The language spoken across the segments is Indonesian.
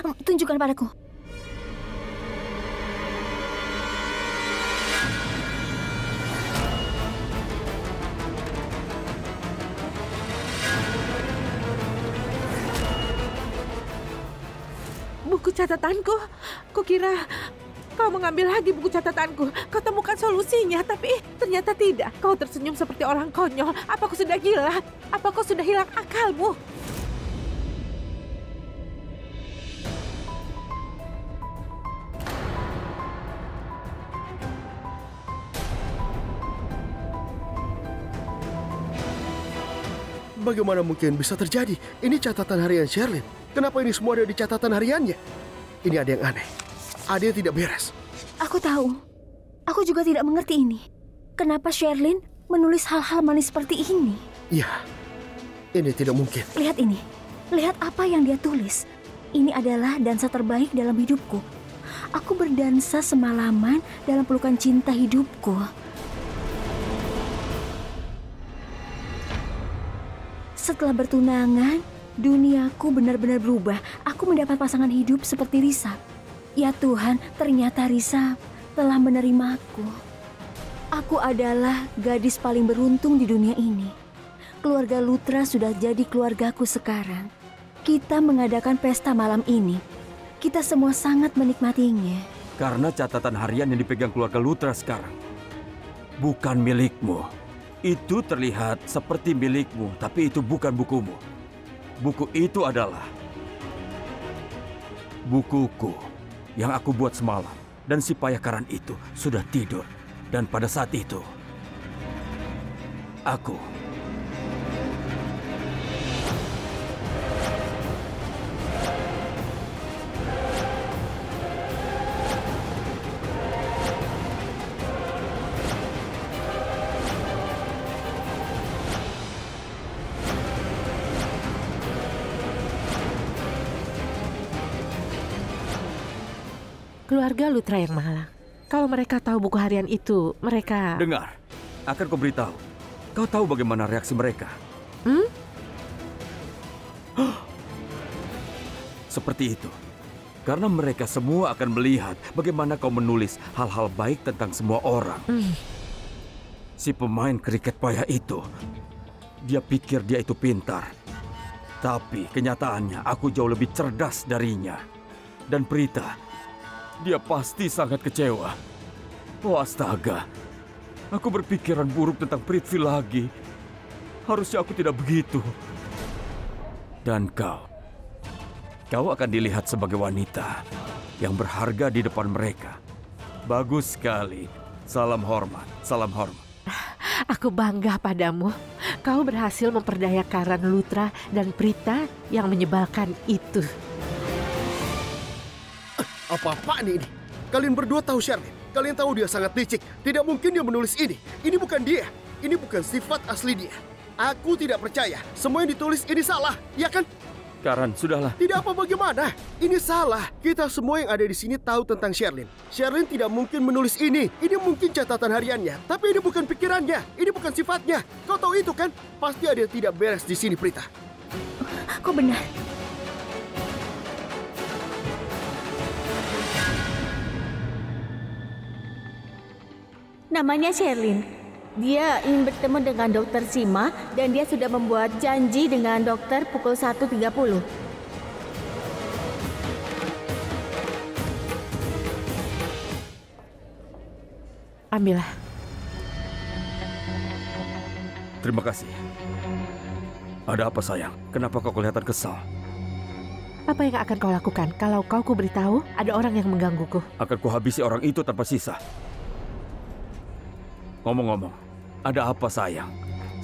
Tunjukkan padaku. Buku catatanku. Kukira kau mengambil lagi buku catatanku. Kau temukan solusinya, tapi ternyata tidak. Kau tersenyum seperti orang konyol. Apa kau sudah gila? Apa kau sudah hilang akalmu? Bagaimana mungkin bisa terjadi? Ini catatan harian Sherlyn. Kenapa ini semua ada di catatan hariannya? Ini ada yang aneh. Ada yang tidak beres. Aku tahu. Aku juga tidak mengerti ini. Kenapa Sherlyn menulis hal-hal manis seperti ini? Ya, ini tidak mungkin. Lihat ini. Lihat apa yang dia tulis. Ini adalah dansa terbaik dalam hidupku. Aku berdansa semalaman dalam pelukan cinta hidupku. Setelah bertunangan, duniaku benar-benar berubah. Aku mendapat pasangan hidup seperti Risa. Ya Tuhan, ternyata Risa telah menerimaku. Aku adalah gadis paling beruntung di dunia ini. Keluarga Lutra sudah jadi keluargaku sekarang. Kita mengadakan pesta malam ini. Kita semua sangat menikmatinya. Karena catatan harian yang dipegang keluarga Lutra sekarang bukan milikmu. Itu terlihat seperti milikmu, tapi itu bukan bukumu. Buku itu adalah bukuku yang aku buat semalam. Dan si payakaran itu sudah tidur. Dan pada saat itu, aku Keluarga Lutra yang malang. Kalau mereka tahu buku harian itu, mereka... dengar. Akan kau beritahu. Kau tahu bagaimana reaksi mereka? Seperti itu. Karena mereka semua akan melihat bagaimana kau menulis hal-hal baik tentang semua orang. Si pemain kriket payah itu, dia pikir dia itu pintar. Tapi kenyataannya aku jauh lebih cerdas darinya. Dan Prita, dia pasti sangat kecewa. Oh astaga, aku berpikiran buruk tentang Prithvi lagi. Harusnya aku tidak begitu. Dan kau akan dilihat sebagai wanita yang berharga di depan mereka. Bagus sekali. Salam hormat, salam hormat. Aku bangga padamu. Kau berhasil memperdaya Karan Lutra dan Prita yang menyebalkan itu. Apa-apaan ini? Kalian berdua tahu Sherlyn. Kalian tahu dia sangat licik. Tidak mungkin dia menulis ini. Ini bukan dia. Ini bukan sifat asli dia. Aku tidak percaya. Semua yang ditulis ini salah. Ya kan? Karan, sudahlah. Tidak apa bagaimana. Ini salah. Kita semua yang ada di sini tahu tentang Sherlyn. Sherlyn tidak mungkin menulis ini. Ini mungkin catatan hariannya. Tapi ini bukan pikirannya. Ini bukan sifatnya. Kau tahu itu kan? Pasti ada yang tidak beres di sini, Prita. Kau benar. Namanya Sherlyn. Dia ingin bertemu dengan Dokter Sima dan dia sudah membuat janji dengan dokter pukul 1.30. Ambillah. Terima kasih. Ada apa sayang? Kenapa kau kelihatan kesal? Apa yang akan kau lakukan kalau kau kuberitahu ada orang yang menggangguku? Akan kuhabisi orang itu tanpa sisa. Ngomong-ngomong, ada apa sayang?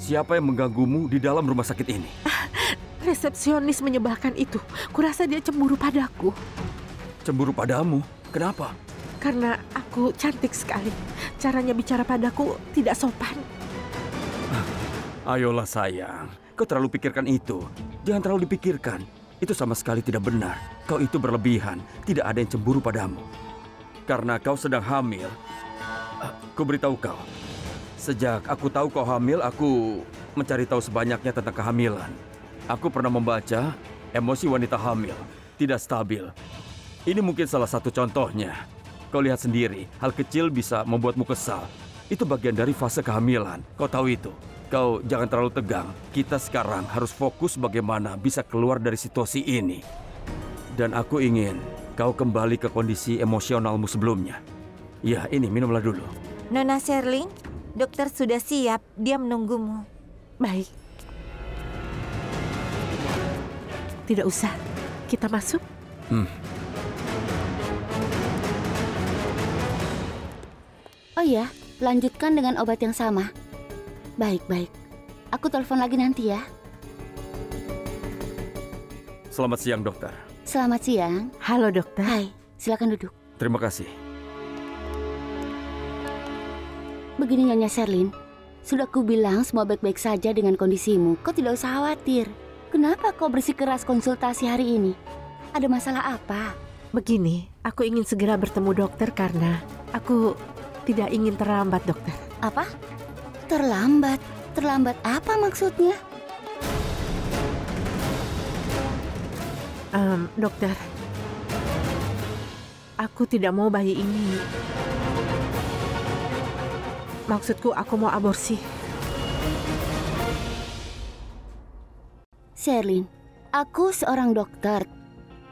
Siapa yang mengganggumu di dalam rumah sakit ini? Resepsionis menyebalkan itu. Kurasa dia cemburu padaku. Cemburu padamu? Kenapa? Karena aku cantik sekali. Caranya bicara padaku tidak sopan. Ayolah sayang, kau terlalu pikirkan itu. Jangan terlalu dipikirkan. Itu sama sekali tidak benar. Kau itu berlebihan. Tidak ada yang cemburu padamu. Karena kau sedang hamil. Ku beritahu kau. Sejak aku tahu kau hamil, aku mencari tahu sebanyaknya tentang kehamilan. Aku pernah membaca emosi wanita hamil. tidak stabil. Ini mungkin salah satu contohnya. Kau lihat sendiri, hal kecil bisa membuatmu kesal. Itu bagian dari fase kehamilan. Kau tahu itu. Kau jangan terlalu tegang. Kita sekarang harus fokus bagaimana bisa keluar dari situasi ini. Dan aku ingin kau kembali ke kondisi emosionalmu sebelumnya. Ya, ini minumlah dulu. Nona Sherlyn, dokter sudah siap. Dia menunggumu. Baik. Tidak usah. Kita masuk. Oh ya, lanjutkan dengan obat yang sama. Baik. Aku telepon lagi nanti ya. Selamat siang, dokter. Selamat siang. Halo dokter. Hai, silakan duduk. Terima kasih. Begini Nyonya Sherlyn, sudah ku bilang semua baik-baik saja dengan kondisimu. Kau tidak usah khawatir. Kenapa kau bersikeras konsultasi hari ini? Ada masalah apa? Begini, aku ingin segera bertemu dokter karena aku tidak ingin terlambat, dokter. Apa? Terlambat? Terlambat apa maksudnya? Dokter, aku tidak mau bayi ini. Maksudku, aku mau aborsi. Sherlyn, aku seorang dokter,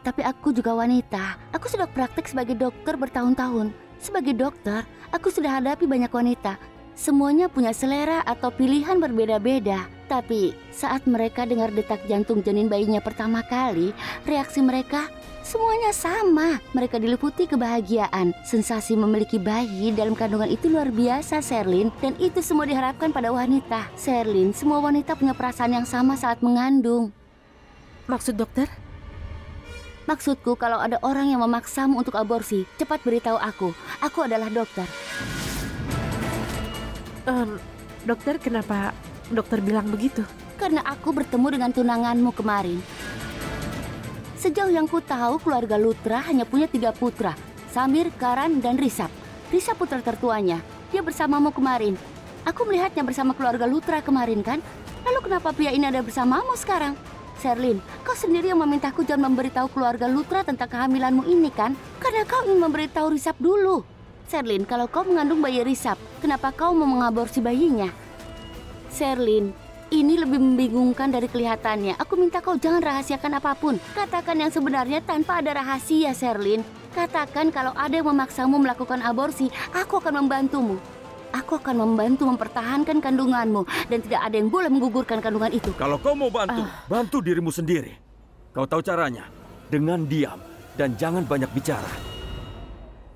tapi aku juga wanita. Aku sudah praktik sebagai dokter bertahun-tahun. Sebagai dokter, aku sudah hadapi banyak wanita. Semuanya punya selera atau pilihan berbeda-beda. Tapi saat mereka dengar detak jantung janin bayinya pertama kali, reaksi mereka semuanya sama. Mereka diliputi kebahagiaan. Sensasi memiliki bayi dalam kandungan itu luar biasa, Sherlyn. Dan itu semua diharapkan pada wanita. Sherlyn, semua wanita punya perasaan yang sama saat mengandung. Maksud dokter? Maksudku, kalau ada orang yang memaksamu untuk aborsi, cepat beritahu aku. Aku adalah dokter. Dokter, kenapa dokter bilang begitu? Karena aku bertemu dengan tunanganmu kemarin. Sejauh yang ku tahu, keluarga Lutra hanya punya 3 putra. Samir, Karan, dan Risab. Risab putra tertuanya. Dia bersamamu kemarin. Aku melihatnya bersama keluarga Lutra kemarin kan? Lalu kenapa pria ini ada bersamamu sekarang? Sherlyn, kau sendiri yang memintaku jangan memberitahu keluarga Lutra tentang kehamilanmu ini kan? Karena kau ingin memberitahu Risab dulu. Sherlyn, kalau kau mengandung bayi Risab, kenapa kau mau mengaborsi bayinya? Sherlyn, ini lebih membingungkan dari kelihatannya. Aku minta kau jangan rahasiakan apapun. Katakan yang sebenarnya tanpa ada rahasia, Sherlyn. Katakan kalau ada yang memaksamu melakukan aborsi, aku akan membantumu. Aku akan membantu mempertahankan kandunganmu dan tidak ada yang boleh menggugurkan kandungan itu. Kalau kau mau bantu, bantu dirimu sendiri. Kau tahu caranya. Dengan diam dan jangan banyak bicara.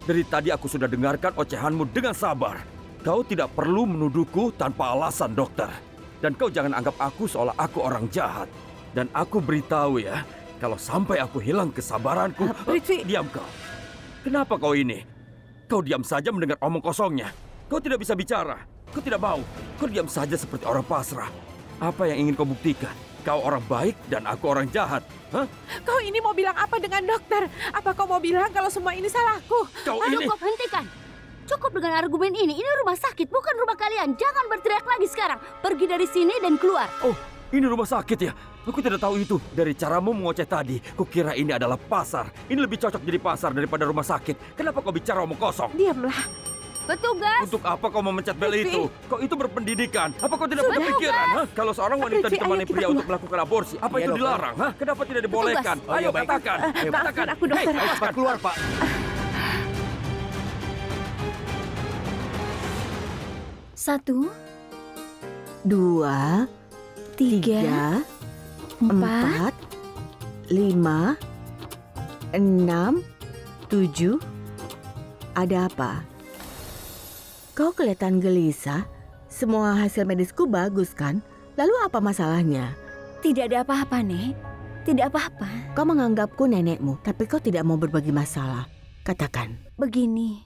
Dari tadi aku sudah dengarkan ocehanmu dengan sabar. Kau tidak perlu menuduhku tanpa alasan, dokter. Dan kau jangan anggap aku seolah aku orang jahat. Dan aku beritahu ya, kalau sampai aku hilang kesabaranku, diam kau. Kenapa kau ini? Kau diam saja mendengar omong kosongnya. Kau tidak bisa bicara. Kau tidak mau. Kau diam saja seperti orang pasrah. Apa yang ingin kau buktikan? Kau orang baik dan aku orang jahat. Hah? Kau ini mau bilang apa dengan dokter? Apa kau mau bilang kalau semua ini salahku? Aduh, kau hentikan. Cukup dengan argumen ini. Ini rumah sakit, bukan rumah kalian. Jangan berteriak lagi sekarang. Pergi dari sini dan keluar. Oh, ini rumah sakit ya? Aku tidak tahu itu. Dari caramu mengoceh tadi, kukira ini adalah pasar. Ini lebih cocok jadi pasar daripada rumah sakit. Kenapa kau bicara omong kosong? Diamlah. Petugas! Untuk apa kau memencet bel Prithvi. itu? Kau itu berpendidikan. Apa kau tidak Sudah, berpikiran? Hah? Kalau seorang wanita Prithvi, ditemani ayo kita pria keluar. untuk melakukan aborsi, apa itu dilarang? Hah? Kenapa tidak dibolehkan? Petugas. Ayo katakan. Ayo Maafkan katakan. aku, dokter. Hei, lepaskan. Keluar, Pak. Satu, 2, 3, 4, 4, 5, 6, 7. Ada apa? Kau kelihatan gelisah. Semua hasil medisku bagus kan? Lalu apa masalahnya? tidak ada apa-apa, Nek. Tidak apa-apa. Kau menganggapku nenekmu, tapi kau tidak mau berbagi masalah. Katakan. Begini,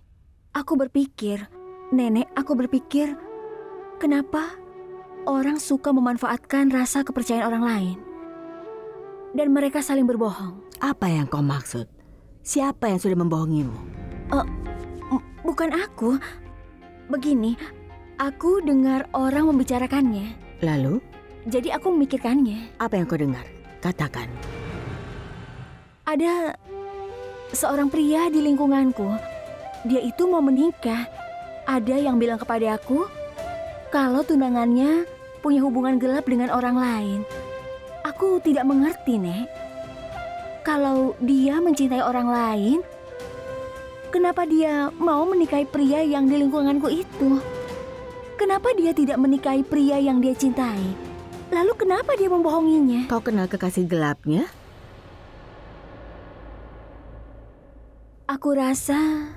aku berpikir, Nenek, aku berpikir, kenapa orang suka memanfaatkan rasa kepercayaan orang lain? Dan mereka saling berbohong. Apa yang kau maksud? Siapa yang sudah membohongimu? Bukan aku. Begini, aku dengar orang membicarakannya. Lalu, Jadi aku memikirkannya. apa yang kau dengar? Katakan. Ada seorang pria di lingkunganku. Dia itu mau menikah. Ada yang bilang kepada aku kalau tunangannya punya hubungan gelap dengan orang lain. Aku tidak mengerti, Nek. Kalau dia mencintai orang lain, kenapa dia mau menikahi pria yang di lingkunganku itu? Kenapa dia tidak menikahi pria yang dia cintai? Lalu kenapa dia membohonginya? Kau kenal kekasih gelapnya? Aku rasa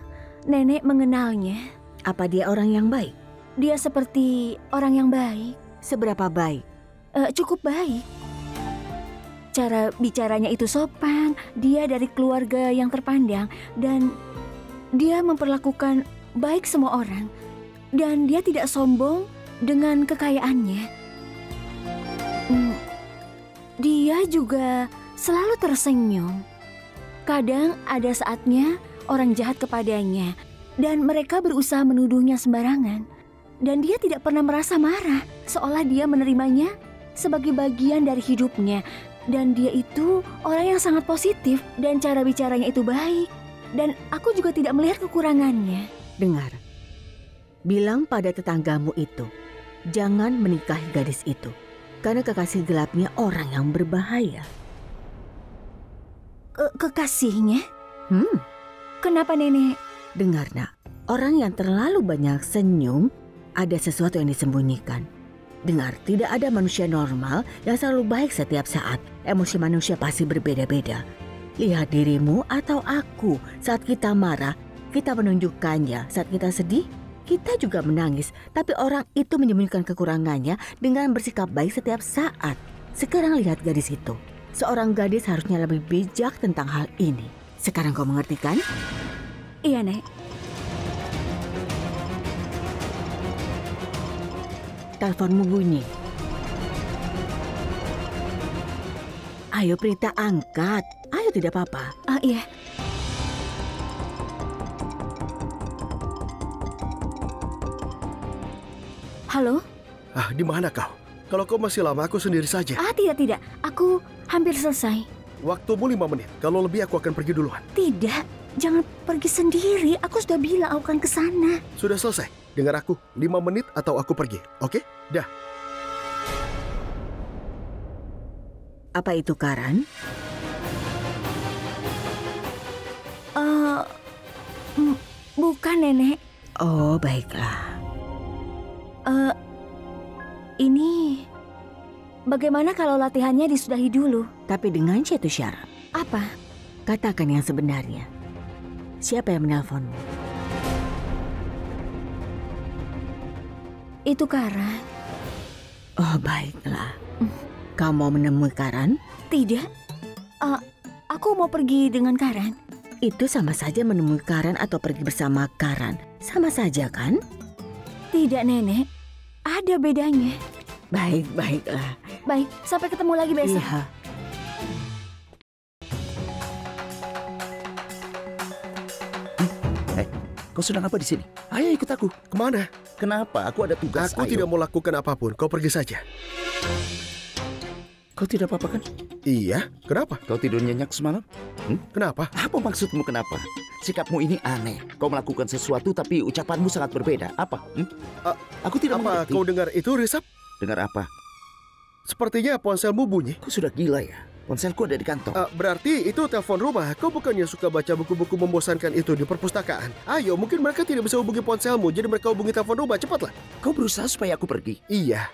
nenek mengenalnya. Apa dia orang yang baik? Dia seperti orang yang baik. Seberapa baik? Cukup baik. Cara bicaranya itu sopan, dia dari keluarga yang terpandang, dan dia memperlakukan baik semua orang. Dan dia tidak sombong dengan kekayaannya. Dia juga selalu tersenyum. Kadang ada saatnya orang jahat kepadanya, dan mereka berusaha menuduhnya sembarangan. Dan dia tidak pernah merasa marah, seolah dia menerimanya sebagai bagian dari hidupnya. Dan dia itu orang yang sangat positif, dan cara bicaranya itu baik. Dan aku juga tidak melihat kekurangannya. Dengar, bilang pada tetanggamu itu, jangan menikahi gadis itu. Karena kekasih gelapnya orang yang berbahaya. Kekasihnya? Kenapa, Nenek? Dengar, nak. Orang yang terlalu banyak senyum, ada sesuatu yang disembunyikan. Dengar, tidak ada manusia normal yang selalu baik setiap saat. Emosi manusia pasti berbeda-beda. Lihat dirimu atau aku. Saat kita marah, kita menunjukkannya. Saat kita sedih, kita juga menangis. Tapi orang itu menyembunyikan kekurangannya dengan bersikap baik setiap saat. Sekarang lihat gadis itu. Seorang gadis harusnya lebih bijak tentang hal ini. Sekarang kau mengerti kan? Iya, Nek. Teleponmu bunyi. Ayo Prita, angkat. Ayo, tidak apa-apa. Iya. Halo? Di mana kau? Kalau kau masih lama, aku sendiri saja. Tidak. Aku hampir selesai. Waktumu 5 menit. Kalau lebih, aku akan pergi duluan. Tidak, jangan pergi sendiri. Aku sudah bilang aku akan ke sana. Sudah selesai. Dengar aku, 5 menit atau aku pergi. Oke? Dah. Apa itu, Karan? Bukan, Nenek. Oh, baiklah. Ini... Bagaimana kalau latihannya disudahi dulu? Tapi dengan satu syarat. Apa? Katakan yang sebenarnya. Siapa yang menelponmu? Itu Karan. Oh, baiklah. Kau mau menemui Karan? Tidak. Aku mau pergi dengan Karan. Itu sama saja menemui Karan atau pergi bersama Karan. Sama saja kan? Tidak, Nenek. Ada bedanya. Baiklah. Baik, sampai ketemu lagi besok. Iya. Kau sedang apa di sini? Ayo ikut aku. Kemana? Kenapa? Aku ada tugas. Aku tidak mau lakukan apapun. Kau pergi saja. Kau tidak apa-apa kan? Iya. Kenapa? Kau tidur nyenyak semalam? Kenapa? Apa maksudmu kenapa? Sikapmu ini aneh. Kau melakukan sesuatu tapi ucapanmu sangat berbeda. Apa? Aku tidak Apa mengerti. kau dengar itu, Risap? Dengar apa? Sepertinya ponselmu bunyi. Kau sudah gila ya? Ponselku ada di kantong. Berarti itu telepon rumah. Kau bukannya suka baca buku-buku membosankan itu di perpustakaan? Ayo, mungkin mereka tidak bisa hubungi ponselmu, jadi mereka hubungi telepon rumah. Cepatlah. Kau berusaha supaya aku pergi? Iya.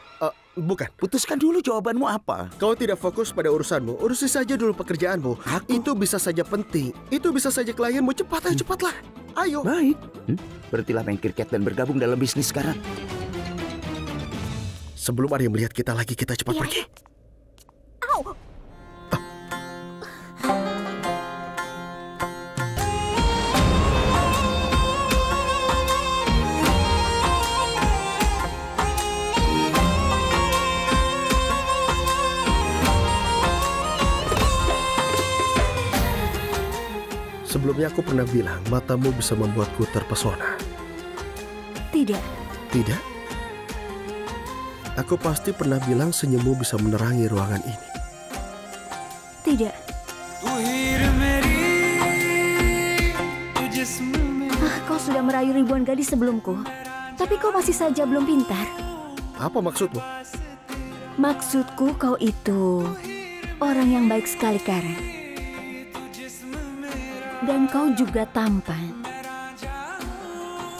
Bukan. Putuskan dulu jawabanmu apa. Kau tidak fokus pada urusanmu. Urusi saja dulu pekerjaanmu. Itu bisa saja penting. Itu bisa saja klienmu. Cepat, ayo, cepatlah. Ayo. Baik. Berhentilah main kriket dan bergabung dalam bisnis sekarang. Sebelum ada yang melihat kita lagi, kita cepat pergi. Au! Sebelumnya aku pernah bilang matamu bisa membuatku terpesona. Tidak. Tidak? Aku pasti pernah bilang senyummu bisa menerangi ruangan ini. Tidak. तू हीर में merayu ribuan gadis sebelumku. Tapi kau masih saja belum pintar. Apa maksudmu? Maksudku kau itu orang yang baik sekali, Karen. Dan kau juga tampan.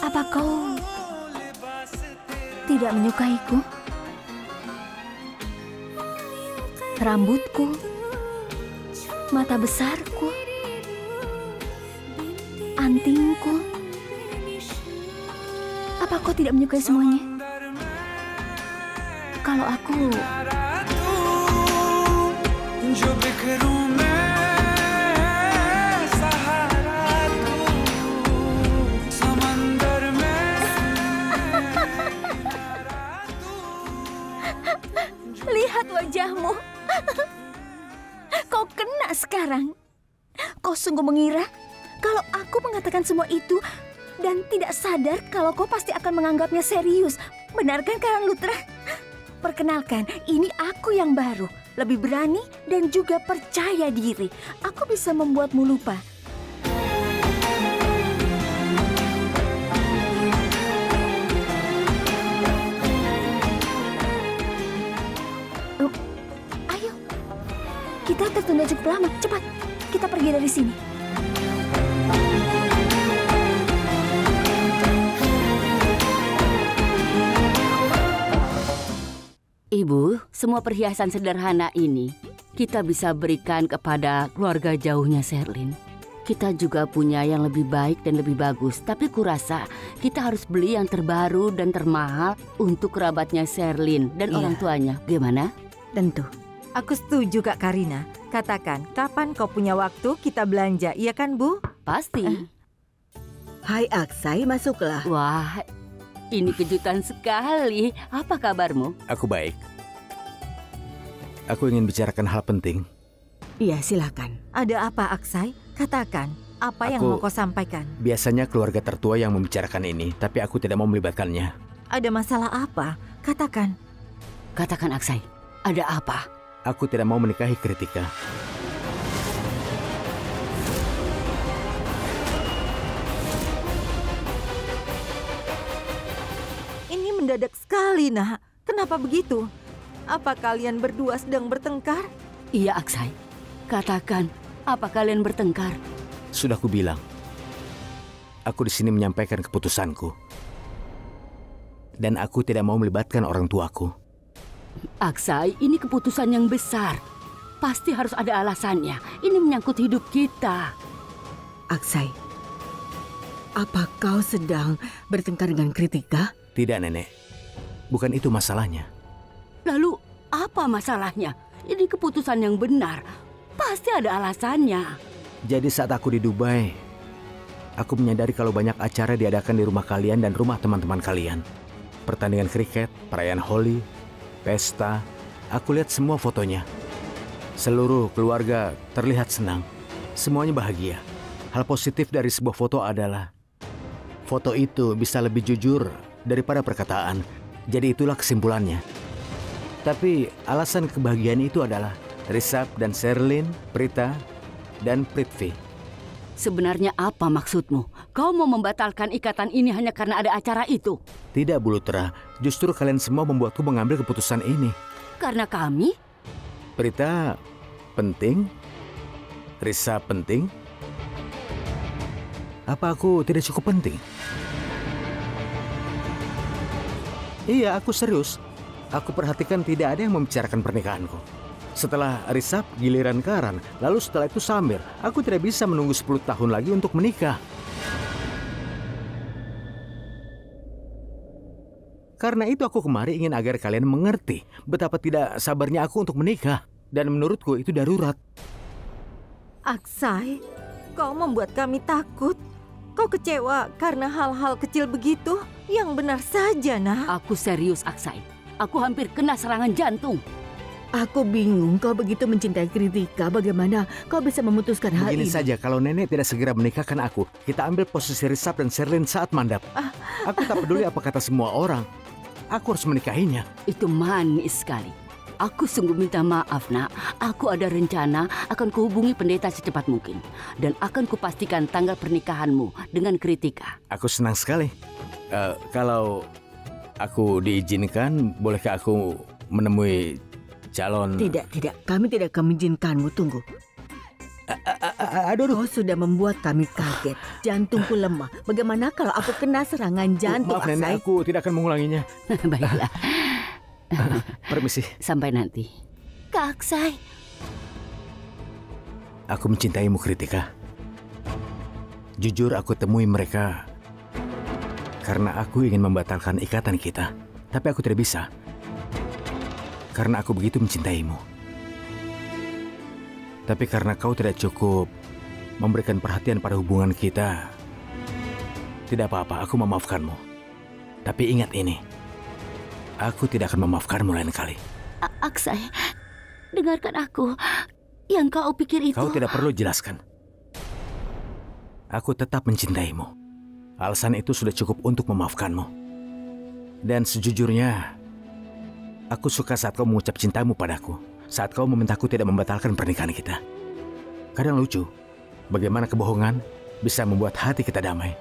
Apa kau tidak menyukaiku? Rambutku, mata besarku, antingku. Apa kau tidak menyukai semuanya? Kalau aku... Lihat wajahmu. Kau kena sekarang. Kau sungguh mengira kalau aku mengatakan semua itu dan tidak sadar kalau kau pasti akan menganggapnya serius. Benar kan, Karen Lutra? Perkenalkan, ini aku yang baru, lebih berani dan juga percaya diri. Aku bisa membuatmu lupa. Ayo, kita tertunda cukup lama. Cepat, kita pergi dari sini. Ibu, semua perhiasan sederhana ini kita bisa berikan kepada keluarga jauhnya Sherlyn. Kita juga punya yang lebih baik dan lebih bagus, tapi kurasa kita harus beli yang terbaru dan termahal untuk kerabatnya Sherlyn dan orang tuanya. Gimana? Tentu. Aku setuju, Kak Karina. Katakan, kapan kau punya waktu kita belanja, iya kan, Bu? Pasti. Hai Aksai, masuklah. Wah, ini kejutan sekali. Apa kabarmu? Aku baik. Aku ingin bicarakan hal penting. Iya, silakan. Ada apa, Aksai? Katakan, apa yang mau kau sampaikan? Biasanya keluarga tertua yang membicarakan ini, tapi aku tidak mau melibatkannya. Ada masalah apa? Katakan. Katakan, Aksai. Ada apa? Aku tidak mau menikahi Kritika. Ini mendadak sekali, Nak. Kenapa begitu? Apa kalian berdua sedang bertengkar? Iya, Aksai. Katakan, apa kalian bertengkar? Sudah kubilang. Aku di sini menyampaikan keputusanku. Dan aku tidak mau melibatkan orang tuaku. Aksai, ini keputusan yang besar. Pasti harus ada alasannya. Ini menyangkut hidup kita. Aksai, apa kau sedang bertengkar dengan Kritika? Tidak, Nenek. Bukan itu masalahnya. Lalu, apa masalahnya? Ini keputusan yang benar. Pasti ada alasannya. Jadi saat aku di Dubai, aku menyadari kalau banyak acara diadakan di rumah kalian dan rumah teman-teman kalian. Pertandingan kriket, perayaan Holi, pesta. Aku lihat semua fotonya. Seluruh keluarga terlihat senang. Semuanya bahagia. Hal positif dari sebuah foto adalah foto itu bisa lebih jujur daripada perkataan. Jadi itulah kesimpulannya. Tapi alasan kebahagiaan itu adalah Rishabh dan Sherlyn, Prita, dan Prithvi. Sebenarnya apa maksudmu? Kau mau membatalkan ikatan ini hanya karena ada acara itu? Tidak, Bu Lutra. Justru kalian semua membuatku mengambil keputusan ini. Karena kami? Prita penting, Rishabh penting. Apa aku tidak cukup penting? Iya, aku serius. Aku perhatikan tidak ada yang membicarakan pernikahanku. Setelah Rishabh, giliran Karan. Lalu setelah itu Samir. Aku tidak bisa menunggu 10 tahun lagi untuk menikah. Karena itu aku kemari ingin agar kalian mengerti betapa tidak sabarnya aku untuk menikah. Dan menurutku itu darurat. Aksai, kau membuat kami takut. Kau kecewa karena hal-hal kecil begitu? Yang benar saja, Nak. Aku serius, Aksai. Aku hampir kena serangan jantung. Aku bingung, kau begitu mencintai Kritika. Bagaimana kau bisa memutuskan hal ini? Begini saja, kalau nenek tidak segera menikahkan aku, kita ambil posisi Rishabh dan Sherlyn saat mandap. Aku tak peduli apa kata semua orang. Aku harus menikahinya. Itu manis sekali. Aku sungguh minta maaf, Nak. Aku ada rencana akan kuhubungi pendeta secepat mungkin. Dan akan kupastikan tanggal pernikahanmu dengan Kritika. Aku senang sekali. Kalau aku diizinkan, bolehkah aku menemui calon... Tidak. Kami tidak akan mengizinkanmu. Tunggu. Aduh. Kau sudah membuat kami kaget. Jantungku lemah. Bagaimana kalau aku kena serangan jantung, Maaf, Nenek, aku tidak akan mengulanginya. Baiklah. Permisi. Sampai nanti. Kak Aksai. Aku mencintaimu, Kritika. Jujur, aku temui mereka karena aku ingin membatalkan ikatan kita. Tapi aku tidak bisa. Karena aku begitu mencintaimu. Tapi karena kau tidak cukup memberikan perhatian pada hubungan kita, tidak apa-apa, aku memaafkanmu. Tapi ingat ini, aku tidak akan memaafkanmu lain kali. Aksai, dengarkan aku. Yang kau pikir itu... Kau tidak perlu jelaskan. Aku tetap mencintaimu. Alasan itu sudah cukup untuk memaafkanmu. Dan sejujurnya, aku suka saat kau mengucap cintamu padaku. Saat kau memintaku tidak membatalkan pernikahan kita. Kadang lucu, bagaimana kebohongan bisa membuat hati kita damai.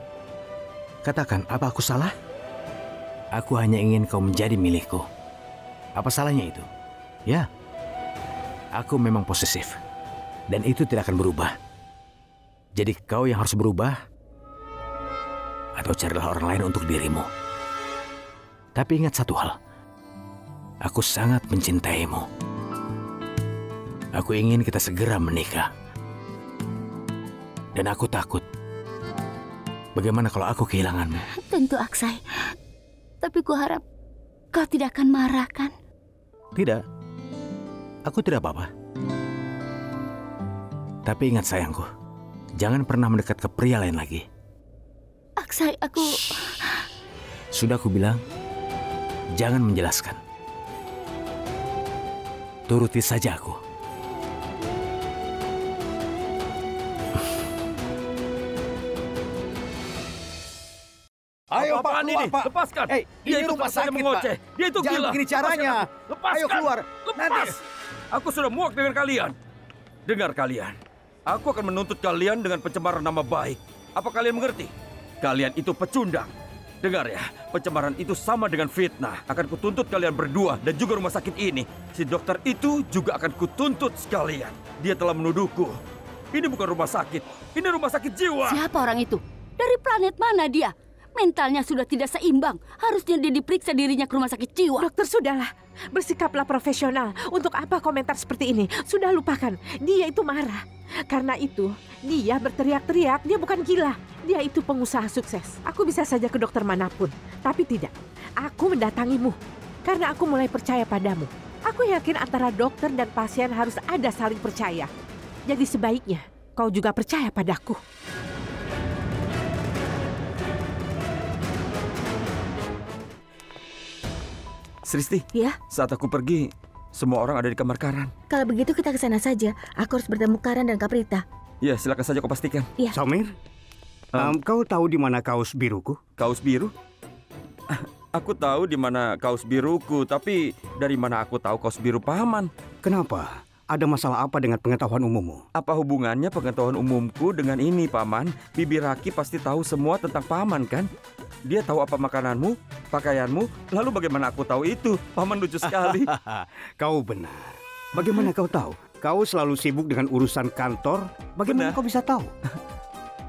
Katakan, apa aku salah? Aku hanya ingin kau menjadi milikku. Apa salahnya itu? Ya, aku memang posesif. Dan itu tidak akan berubah. Jadi kau yang harus berubah, atau carilah orang lain untuk dirimu. Tapi ingat satu hal, aku sangat mencintaimu. Aku ingin kita segera menikah. Dan aku takut, bagaimana kalau aku kehilanganmu? Tentu, Aksai. Tapi ku harap kau tidak akan marah, kan? Tidak. Aku tidak apa-apa. Tapi ingat sayangku, jangan pernah mendekat ke pria lain lagi. Aksai, aku... Sudah aku bilang, jangan menjelaskan. Turuti saja aku. Ayo Pak, keluar, Pak. Lepaskan. Dia itu rumah sakit, mengoceh. Pak. Dia itu Jangan gila. begini caranya. Lepaskan. Ayo keluar. Lepas. Aku sudah muak dengan kalian. Dengar kalian. Aku akan menuntut kalian dengan pencemaran nama baik. Apa kalian mengerti? Kalian itu pecundang. Dengar ya, pencemaran itu sama dengan fitnah. Akan kutuntut kalian berdua dan juga rumah sakit ini. Si dokter itu juga akan kutuntut sekalian. Dia telah menuduhku. Ini bukan rumah sakit. Ini rumah sakit jiwa. Siapa orang itu? Dari planet mana dia? Mentalnya sudah tidak seimbang. Harusnya dia diperiksa dirinya ke rumah sakit jiwa. Dokter, sudahlah. Bersikaplah profesional. Untuk apa komentar seperti ini? Sudah lupakan. Dia itu marah. Karena itu, dia berteriak-teriak. Dia bukan gila. Dia itu pengusaha sukses. Aku bisa saja ke dokter manapun. Tapi tidak. Aku mendatangimu. Karena aku mulai percaya padamu. Aku yakin antara dokter dan pasien harus ada saling percaya. Jadi sebaiknya kau juga percaya padaku. Sristi, Ya? saat aku pergi, semua orang ada di kamar Karan. Kalau begitu kita ke sana saja. Aku harus bertemu Karan dan Kaprita. Ya, silakan saja kau pastikan. Ya. Samir, kau tahu di mana kaos biruku? Kaos biru? Aku tahu di mana kaos biruku, tapi dari mana aku tahu kaos biru Paman? Kenapa? Ada masalah apa dengan pengetahuan umummu? Apa hubungannya pengetahuan umumku dengan ini, Paman? Bibi Raki pasti tahu semua tentang Paman, kan? Dia tahu apa makananmu, pakaianmu, lalu bagaimana aku tahu itu? Paman lucu sekali. Kau benar. Bagaimana kau tahu? Kau selalu sibuk dengan urusan kantor. Bagaimana kau bisa tahu?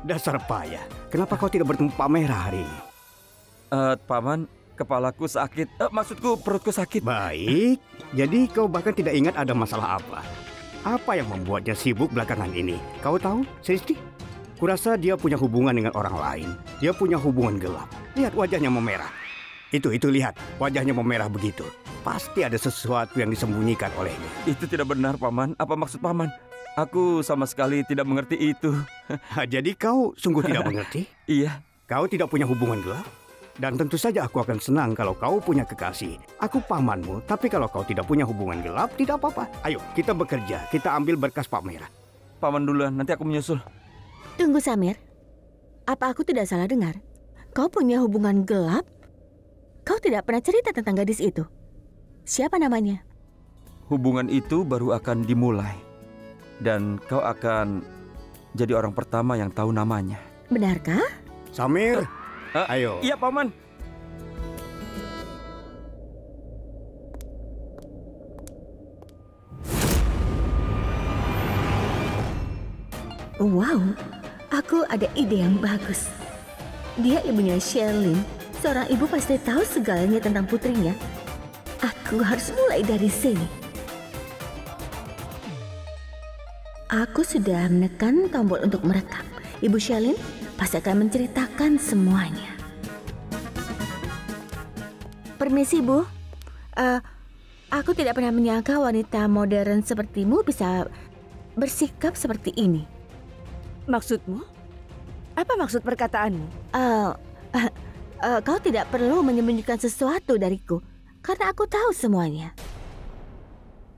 Dasar payah. Kenapa kau tidak bertemu Pak Merah hari ini? Paman, kepalaku sakit. Maksudku perutku sakit. Baik. Jadi kau bahkan tidak ingat ada masalah apa. Apa yang membuatnya sibuk belakangan ini? Kau tahu, Sristi? Kurasa dia punya hubungan dengan orang lain. Dia punya hubungan gelap. Lihat wajahnya memerah. Itu lihat. Wajahnya memerah begitu. Pasti ada sesuatu yang disembunyikan olehnya. Itu tidak benar, Paman. Apa maksud Paman? Aku sama sekali tidak mengerti itu. Jadi kau sungguh tidak mengerti? Iya. Kau tidak punya hubungan gelap? Dan tentu saja aku akan senang kalau kau punya kekasih. Aku pamanmu, tapi kalau kau tidak punya hubungan gelap, tidak apa-apa. Ayo, kita bekerja. Kita ambil berkas Pak Merah. Paman duluan, nanti aku menyusul. Tunggu, Samir. Apa aku tidak salah dengar? Kau punya hubungan gelap? Kau tidak pernah cerita tentang gadis itu. Siapa namanya? hubungan itu baru akan dimulai. Dan kau akan jadi orang pertama yang tahu namanya. Benarkah? Samir, ayo. Iya, Paman. Wow, aku ada ide yang bagus. Dia ibunya Sherlyn. Seorang ibu pasti tahu segalanya tentang putrinya. Aku harus mulai dari sini. Aku sudah menekan tombol untuk merekam. Ibu Sherlyn pasti akan menceritakan semuanya. Permisi, Bu. Aku tidak pernah menyangka wanita modern sepertimu bisa bersikap seperti ini. Maksudmu? Apa maksud perkataanmu? Kau tidak perlu menyembunyikan sesuatu dariku, karena aku tahu semuanya.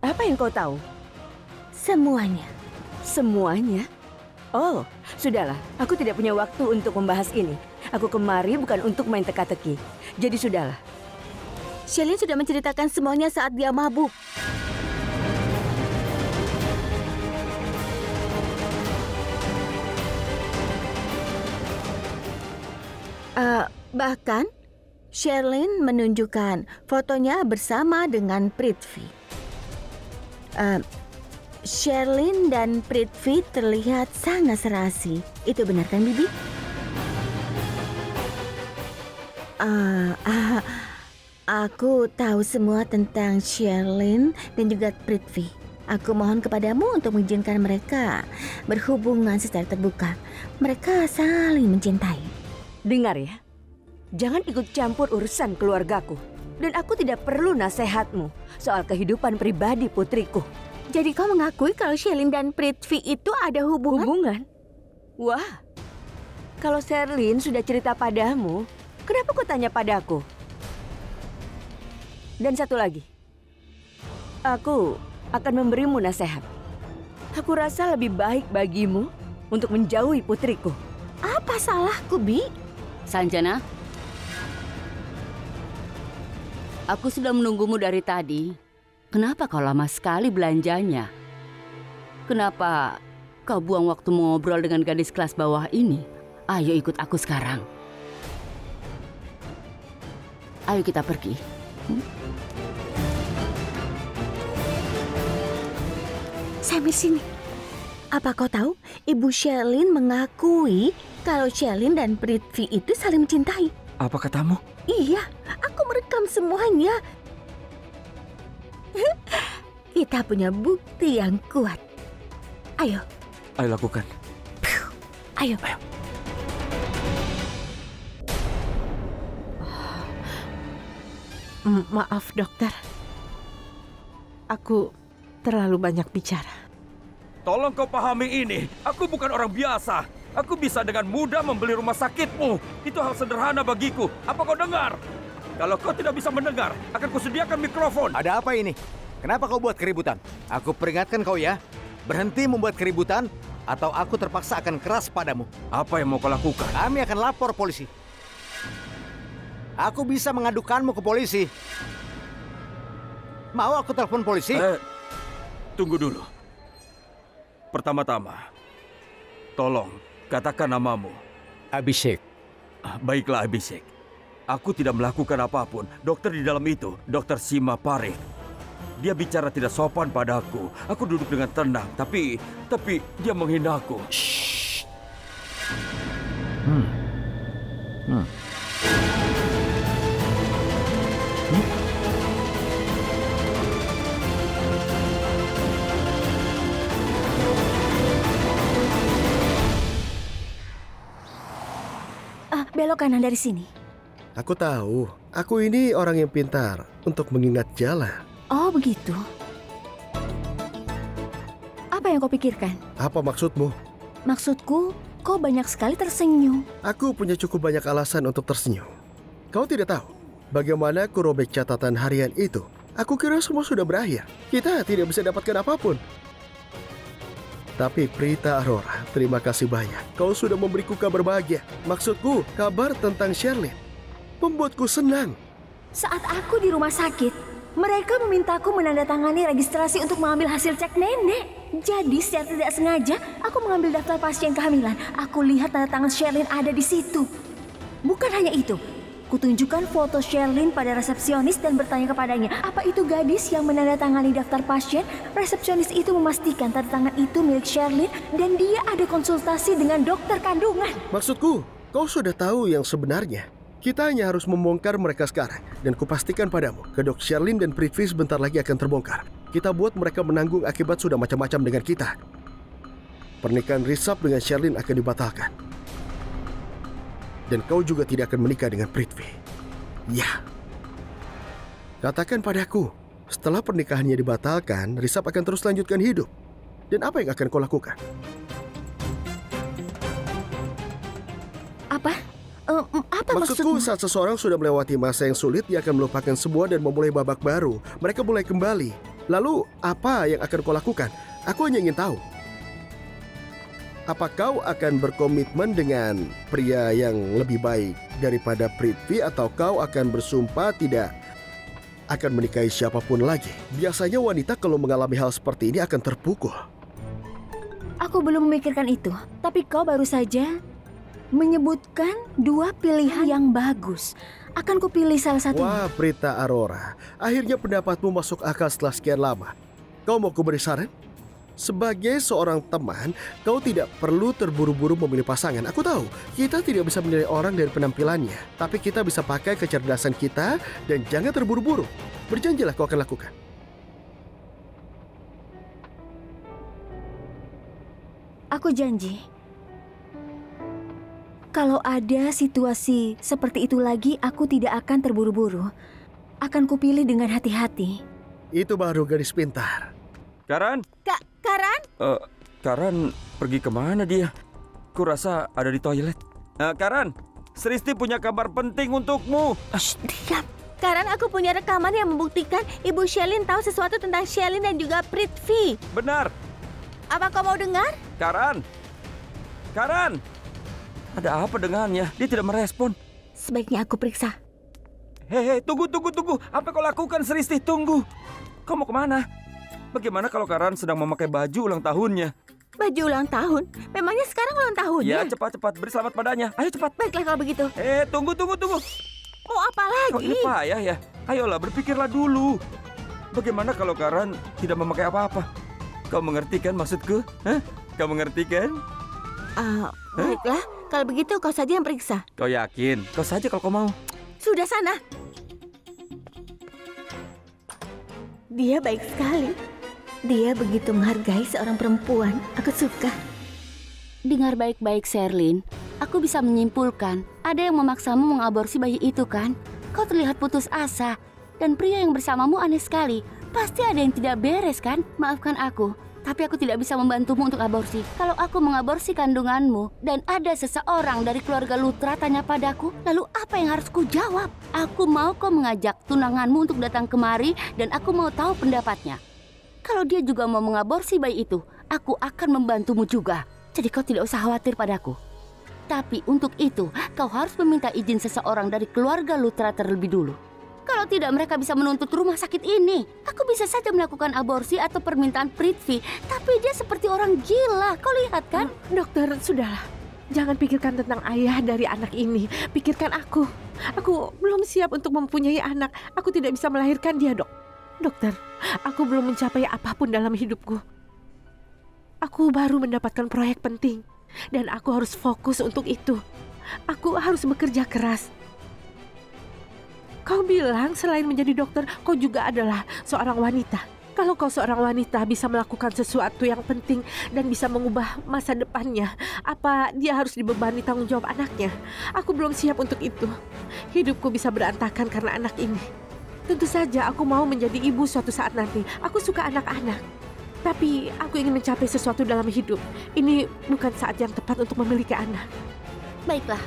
Apa yang kau tahu? Semuanya. Semuanya? Oh, sudahlah. Aku tidak punya waktu untuk membahas ini. Aku kemari bukan untuk main teka-teki. Jadi sudahlah. Sherlyn sudah menceritakan semuanya saat dia mabuk. Bahkan, Sherlyn menunjukkan fotonya bersama dengan Prithvi. Sherlyn dan Prithvi terlihat sangat serasi. Itu benar kan, Bibi? Aku tahu semua tentang Sherlyn dan juga Prithvi. Aku mohon kepadamu untuk mengizinkan mereka berhubungan secara terbuka. Mereka saling mencintai. Dengar ya, jangan ikut campur urusan keluargaku. Dan aku tidak perlu nasihatmu soal kehidupan pribadi putriku. Jadi kau mengakui kalau Sherlyn dan Prithvi itu ada hubungan? Hubungan? Wah, kalau Sherlyn sudah cerita padamu, kenapa kau tanya padaku? Dan satu lagi, aku akan memberimu nasihat. Aku rasa lebih baik bagimu untuk menjauhi putriku. Apa salahku, Bi? Sanjana, aku sudah menunggumu dari tadi. Kenapa kau lama sekali belanjanya? Kenapa kau buang waktu mengobrol dengan gadis kelas bawah ini? Ayo ikut aku sekarang. Ayo kita pergi. Samir, sini. Apa kau tahu, Ibu Sherlyn mengakui kalau Sherlyn dan Prithvi itu saling mencintai. Apa katamu? Iya, aku merekam semuanya. Kita punya bukti yang kuat. Ayo. Ayo lakukan. Ayo. Maaf, dokter. Aku terlalu banyak bicara. Tolong kau pahami ini. Aku bukan orang biasa. Aku bisa dengan mudah membeli rumah sakitmu. Itu hal sederhana bagiku. Apa kau dengar? Kalau kau tidak bisa mendengar, akan kusediakan mikrofon. Ada apa ini? Kenapa kau buat keributan? Aku peringatkan kau ya. Berhenti membuat keributan atau aku terpaksa akan keras padamu. Apa yang mau kau lakukan? Kami akan lapor polisi. Aku bisa mengadukanmu ke polisi. Mau aku telepon polisi? Tunggu dulu. Pertama-tama, tolong katakan namamu. Abhishek. Baiklah, Abhishek. Aku tidak melakukan apapun. Dokter di dalam itu, Dokter Sima Parekh. Dia bicara tidak sopan padaku. Aku duduk dengan tenang, tapi dia menghinaku. Shh. Belok kanan dari sini. Aku tahu, aku ini orang yang pintar untuk mengingat jalan. Oh, begitu. Apa yang kau pikirkan? Apa maksudmu? Maksudku, kau banyak sekali tersenyum. Aku punya cukup banyak alasan untuk tersenyum. Kau tidak tahu bagaimana aku robek catatan harian itu. Aku kira semua sudah berakhir. Kita tidak bisa dapatkan apapun. Tapi Prita Aurora, terima kasih banyak. Kau sudah memberiku kabar bahagia. Maksudku, kabar tentang Sherlyn. Membuatku senang. Saat aku di rumah sakit, Mereka memintaku menandatangani registrasi untuk mengambil hasil cek nenek. Jadi secara tidak sengaja, aku mengambil daftar pasien kehamilan. Aku lihat tanda tangan Sherlyn ada di situ. Bukan hanya itu, kutunjukkan foto Sherlyn pada resepsionis dan bertanya kepadanya, apa itu gadis yang menandatangani daftar pasien? Resepsionis itu memastikan tanda tangan itu milik Sherlyn dan dia ada konsultasi dengan dokter kandungan. Maksudku, kau sudah tahu yang sebenarnya. Kita hanya harus membongkar mereka sekarang. Dan kupastikan padamu, kedok Sherlyn dan Prithvi sebentar lagi akan terbongkar. Kita buat mereka menanggung akibat sudah macam-macam dengan kita. Pernikahan Rishabh dengan Sherlyn akan dibatalkan. Dan kau juga tidak akan menikah dengan Prithvi. Ya. Katakan padaku, setelah pernikahannya dibatalkan, Rishabh akan terus lanjutkan hidup. Dan apa yang akan kau lakukan? Apa? Apa Maksudku, maksudmu? saat seseorang sudah melewati masa yang sulit, dia akan melupakan semua dan memulai babak baru. Mereka mulai kembali. Lalu, apa yang akan kau lakukan? Aku hanya ingin tahu. Apa kau akan berkomitmen dengan pria yang lebih baik daripada Prithvi, atau kau akan bersumpah tidak akan menikahi siapapun lagi? Biasanya wanita kalau mengalami hal seperti ini akan terpukul. Aku belum memikirkan itu, tapi kau baru saja menyebutkan dua pilihan yang bagus. Akan kupilih salah satunya. Wah, Prita Aurora. Akhirnya pendapatmu masuk akal setelah sekian lama. Kau mau kuberi saran? Sebagai seorang teman, kau tidak perlu terburu-buru memilih pasangan. Aku tahu, kita tidak bisa menilai orang dari penampilannya. Tapi kita bisa pakai kecerdasan kita dan jangan terburu-buru. Berjanjilah kau akan lakukan. Aku janji. Kalau ada situasi seperti itu lagi, aku tidak akan terburu-buru. Akan kupilih dengan hati-hati. Itu baru gadis pintar. Karan? Karan? Karan pergi kemana dia? Kurasa ada di toilet. Karan, Sristi punya kabar penting untukmu. Diam. Karan, aku punya rekaman yang membuktikan Ibu Sherlyn tahu sesuatu tentang Sherlyn dan juga Prithvi. Benar. Apa kau mau dengar? Karan! Karan! Ada apa dengannya? Dia tidak merespon. Sebaiknya aku periksa. Hei, tunggu. Apa kau lakukan, Sristi? Tunggu. Kau mau kemana? Bagaimana kalau Karan sedang memakai baju ulang tahunnya? Baju ulang tahun? Memangnya sekarang ulang tahunnya? Ya, cepat. Beri selamat padanya. Ayo cepat. Baiklah kalau begitu. Tunggu. Mau apa lagi? Kok ini payah ya? Ayolah, berpikirlah dulu. Bagaimana kalau Karan tidak memakai apa-apa? Kau mengerti kan maksudku? Hah? Kau mengerti kan? Baiklah, kalau begitu kau saja yang periksa. Kau yakin? Kau saja kalau kau mau. Sudah sana. Dia baik sekali. Dia begitu menghargai seorang perempuan. Aku suka. Dengar baik-baik, Sherlyn. Aku bisa menyimpulkan, ada yang memaksamu mengaborsi bayi itu kan? Kau terlihat putus asa. Dan pria yang bersamamu aneh sekali. Pasti ada yang tidak beres kan? Maafkan aku, tapi aku tidak bisa membantumu untuk aborsi. Kalau aku mengaborsi kandunganmu dan ada seseorang dari keluarga Lutra tanya padaku, lalu apa yang harus kujawab? Aku mau kau mengajak tunanganmu untuk datang kemari dan aku mau tahu pendapatnya. Kalau dia juga mau mengaborsi bayi itu, aku akan membantumu juga. Jadi kau tidak usah khawatir padaku. Tapi untuk itu, kau harus meminta izin seseorang dari keluarga Lutra terlebih dulu. Kalau tidak, mereka bisa menuntut rumah sakit ini. Aku bisa saja melakukan aborsi atau permintaan Prithvi, tapi dia seperti orang gila. Kau lihat kan? Dokter, sudahlah. Jangan pikirkan tentang ayah dari anak ini. Pikirkan aku. Aku belum siap untuk mempunyai anak. Aku tidak bisa melahirkan dia, dok. Dokter, aku belum mencapai apapun dalam hidupku. Aku baru mendapatkan proyek penting. Dan aku harus fokus untuk itu. Aku harus bekerja keras. Kau bilang selain menjadi dokter, kau juga adalah seorang wanita. Kalau kau seorang wanita bisa melakukan sesuatu yang penting dan bisa mengubah masa depannya, apa dia harus dibebani tanggung jawab anaknya? Aku belum siap untuk itu. Hidupku bisa berantakan karena anak ini. Tentu saja aku mau menjadi ibu suatu saat nanti. Aku suka anak-anak. Tapi aku ingin mencapai sesuatu dalam hidup. Ini bukan saat yang tepat untuk memiliki anak. Baiklah.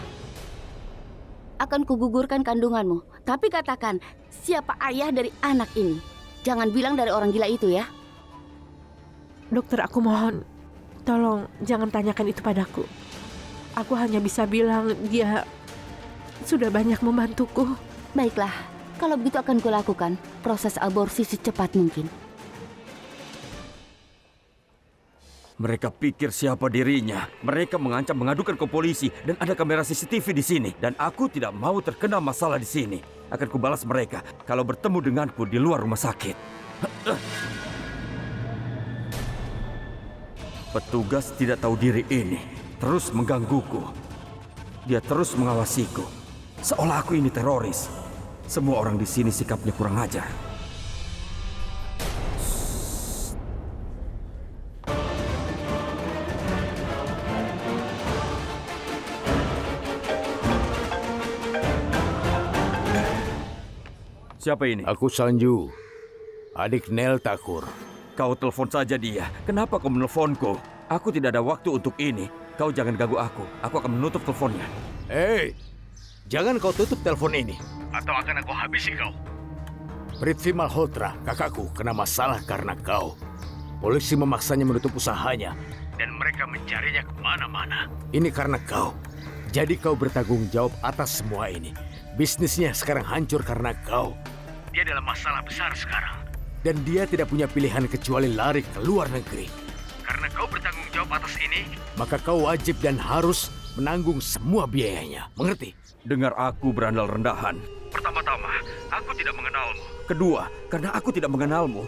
Akan kugugurkan kandunganmu. Tapi katakan, siapa ayah dari anak ini? Jangan bilang dari orang gila itu ya. Dokter, aku mohon, tolong jangan tanyakan itu padaku. Aku hanya bisa bilang dia sudah banyak membantuku. Baiklah, Kalau begitu akan kulakukan proses aborsi secepat mungkin. Mereka pikir siapa dirinya. Mereka mengancam mengadukan ke polisi dan ada kamera CCTV di sini. Dan aku tidak mau terkena masalah di sini. Akan kubalas mereka kalau bertemu denganku di luar rumah sakit. Petugas tidak tahu diri ini terus menggangguku. Dia terus mengawasiku. Seolah aku ini teroris. Semua orang di sini sikapnya kurang ajar. Siapa ini? Aku Sanju, adik Nel Thakur. Kau telepon saja dia. Kenapa kau menelponku? Aku tidak ada waktu untuk ini. Kau jangan ganggu aku. Aku akan menutup teleponnya. Hei, jangan kau tutup telepon ini. Atau akan aku habisi kau. Prithvi Malhotra, kakakku, kena masalah karena kau. Polisi memaksanya menutup usahanya. Dan mereka mencarinya kemana-mana. Ini karena kau. Jadi kau bertanggung jawab atas semua ini. Bisnisnya sekarang hancur karena kau. Dia dalam masalah besar sekarang. Dan dia tidak punya pilihan kecuali lari ke luar negeri. Karena kau bertanggung jawab atas ini, maka kau wajib dan harus menanggung semua biayanya. Mengerti? Dengar aku berandal rendahan. Pertama-tama, aku tidak mengenalmu. Kedua, karena aku tidak mengenalmu,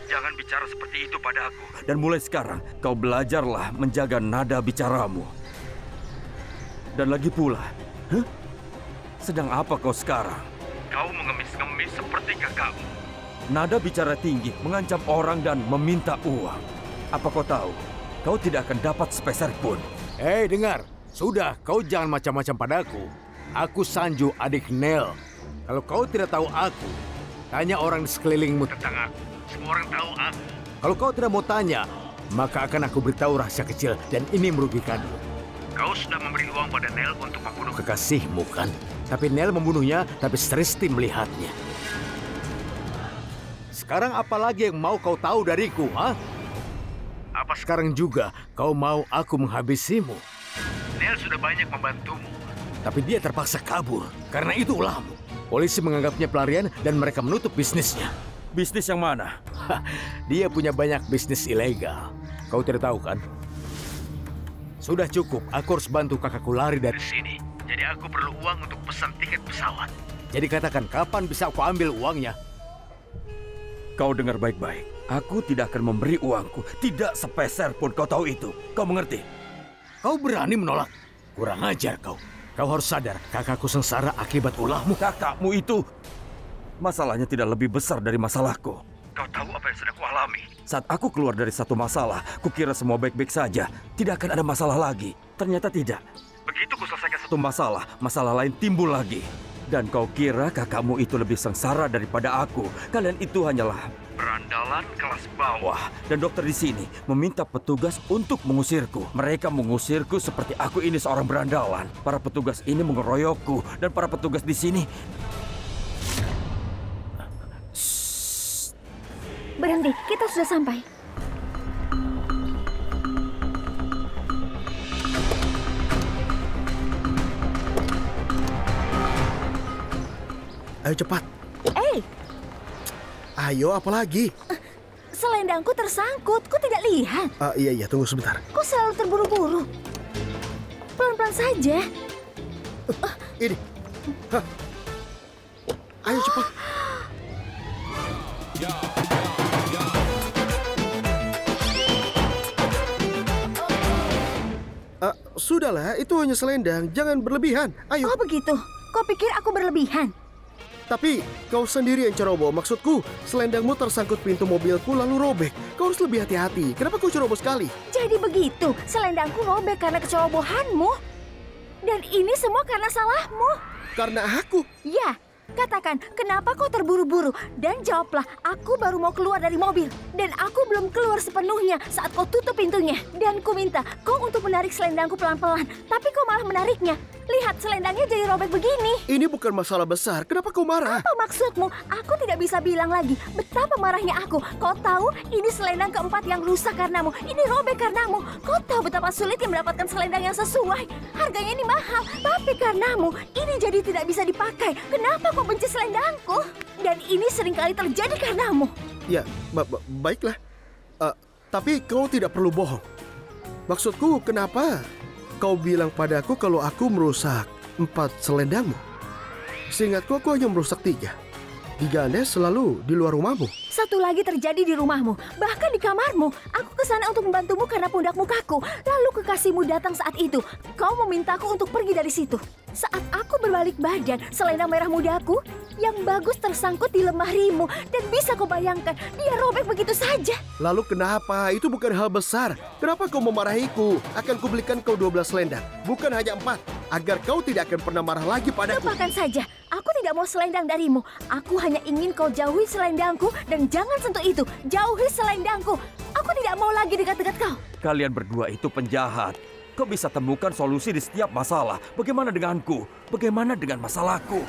jangan bicara seperti itu padaku. Dan mulai sekarang, kau belajarlah menjaga nada bicaramu. Dan lagi pula, sedang apa kau sekarang? Kau mengemis-ngemis seperti kakakmu. Nada bicara tinggi, mengancam orang dan meminta uang. Apa kau tahu? Kau tidak akan dapat sepeser pun. Hei, dengar. Sudah, kau jangan macam-macam padaku. Aku Sanju, adik Nel. Kalau kau tidak tahu aku, tanya orang di sekelilingmu tentang aku. Semua orang tahu aku. Kalau kau tidak mau tanya, maka akan aku beritahu rahasia kecil dan ini merugikanmu. Kau sudah memberi uang pada Nel untuk membunuh kekasihmu, kan? Tapi Nel membunuhnya, tapi Sristi melihatnya. Sekarang apa lagi yang mau kau tahu dariku, ha? Apa sekarang juga kau mau aku menghabisimu? Nel sudah banyak membantumu. Tapi dia terpaksa kabur. Karena itu ulahmu. Polisi menganggapnya pelarian dan mereka menutup bisnisnya. Bisnis yang mana? Dia punya banyak bisnis ilegal. Kau tidak tahu, kan? Sudah cukup, aku harus bantu kakakku lari dari sini. Jadi aku perlu uang untuk pesan tiket pesawat. Jadi katakan, kapan bisa aku ambil uangnya? Kau dengar baik-baik. Aku tidak akan memberi uangku. Tidak sepeser pun, kau tahu itu. Kau mengerti? Kau berani menolak? Kurang ajar kau. Kau harus sadar, kakakku sengsara akibat ulahmu. Kakakmu itu, masalahnya tidak lebih besar dari masalahku. Kau tahu apa yang sedang kualami? Saat aku keluar dari satu masalah, kukira semua baik-baik saja. Tidak akan ada masalah lagi. Ternyata tidak. Begitu ku selesaikan satu masalah, masalah lain timbul lagi. Dan kau kira kakakmu itu lebih sengsara daripada aku. Kalian itu hanyalah berandalan kelas bawah. Dan dokter di sini meminta petugas untuk mengusirku. Mereka mengusirku seperti aku ini seorang berandalan. Para petugas ini mengeroyokku. Dan para petugas di sini... Berhenti, kita sudah sampai. Ayo cepat. Ayo, apa lagi? Selendangku tersangkut, kau tidak lihat? Iya, tunggu sebentar. Kau selalu terburu-buru. Pelan-pelan saja. Ini. Ayo cepat. Sudahlah, itu hanya selendang. Jangan berlebihan. Ayo. Oh begitu? Kau pikir aku berlebihan? Tapi kau sendiri yang ceroboh. Maksudku, selendangmu tersangkut pintu mobilku lalu robek. Kau harus lebih hati-hati. Kenapa kau ceroboh sekali? Jadi begitu, selendangku robek karena kecerobohanmu. Dan ini semua karena salahmu. Karena aku? Ya, katakan kenapa kau terburu-buru. Dan jawablah, aku baru mau keluar dari mobil. Dan aku belum keluar sepenuhnya saat kau tutup pintunya. Dan ku minta kau untuk menarik selendangku pelan-pelan. Tapi kau malah menariknya. Lihat, selendangnya jadi robek begini. Ini bukan masalah besar. Kenapa kau marah? Apa maksudmu? Aku tidak bisa bilang lagi betapa marahnya aku. Kau tahu, ini selendang keempat yang rusak karenamu. Ini robek karenamu. Kau tahu betapa sulitnya mendapatkan selendang yang sesuai. Harganya ini mahal, tapi karenamu, ini jadi tidak bisa dipakai. Kenapa kau benci selendangku? Dan ini seringkali terjadi karenamu. Ya, baiklah. Tapi kau tidak perlu bohong. Maksudku, kenapa kau bilang padaku kalau aku merusak 4 selendangmu? Seingatku aku hanya merusak 3. 3-nya selalu di luar rumahmu. Satu lagi terjadi di rumahmu, bahkan di kamarmu. Aku ke sana untuk membantumu karena pundakmu kaku. Lalu kekasihmu datang saat itu. Kau memintaku untuk pergi dari situ. Saat aku berbalik badan, selendang merah mudaku yang bagus tersangkut di lemarimu. Dan bisa kau bayangkan, dia robek begitu saja. Lalu kenapa? Itu bukan hal besar. Kenapa kau memarahiku? Akan kubelikan kau 12 selendang, bukan hanya 4. Agar kau tidak akan pernah marah lagi padaku. Lupakan saja. Aku tidak mau selendang darimu. Aku hanya ingin kau jauhi selendangku dan jangan sentuh itu. Jauhi selendangku. Aku tidak mau lagi dekat-dekat kau. Kalian berdua itu penjahat. Kau bisa temukan solusi di setiap masalah. Bagaimana denganku? Bagaimana dengan masalahku?